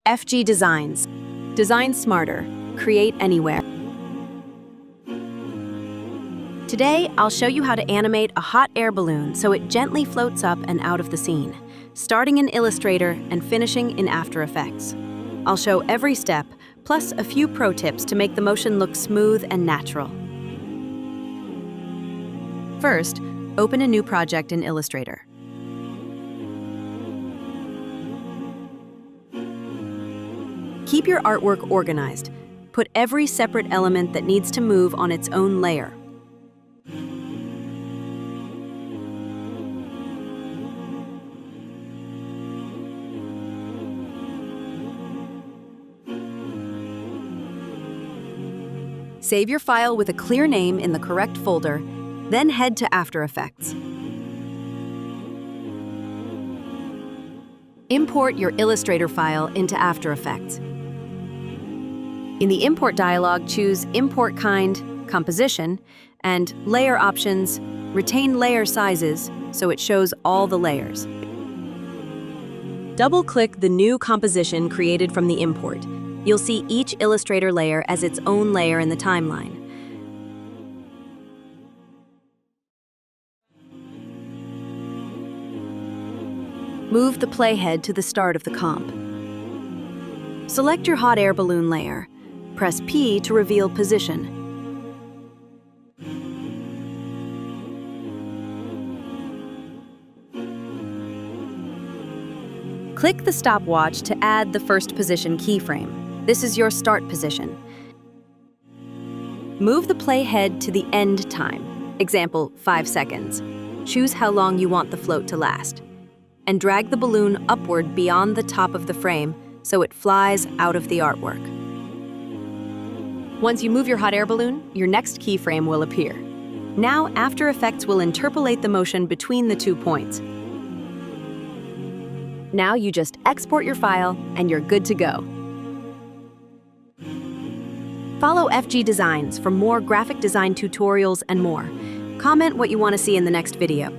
FG Designs. Design smarter. Create anywhere. Today, I'll show you how to animate a hot air balloon so it gently floats up and out of the scene, starting in Illustrator and finishing in After Effects. I'll show every step, plus a few pro tips to make the motion look smooth and natural. First, open a new project in Illustrator. Keep your artwork organized. Put every separate element that needs to move on its own layer. Save your file with a clear name in the correct folder, then head to After Effects. Import your Illustrator file into After Effects. In the Import dialog, choose Import Kind, Composition, and Layer Options, retain layer sizes so it shows all the layers. Double-click the new composition created from the import. You'll see each Illustrator layer as its own layer in the timeline. Move the playhead to the start of the comp. Select your hot air balloon layer. Press P to reveal position. Click the stopwatch to add the first position keyframe. This is your start position. Move the playhead to the end time, example 5 seconds. Choose how long you want the float to last. And drag the balloon upward beyond the top of the frame so it flies out of the artwork. Once you move your hot air balloon, your next keyframe will appear. Now, After Effects will interpolate the motion between the 2 points. Now you just export your file and you're good to go. Follow FG Designs for more graphic design tutorials and more. Comment what you want to see in the next video.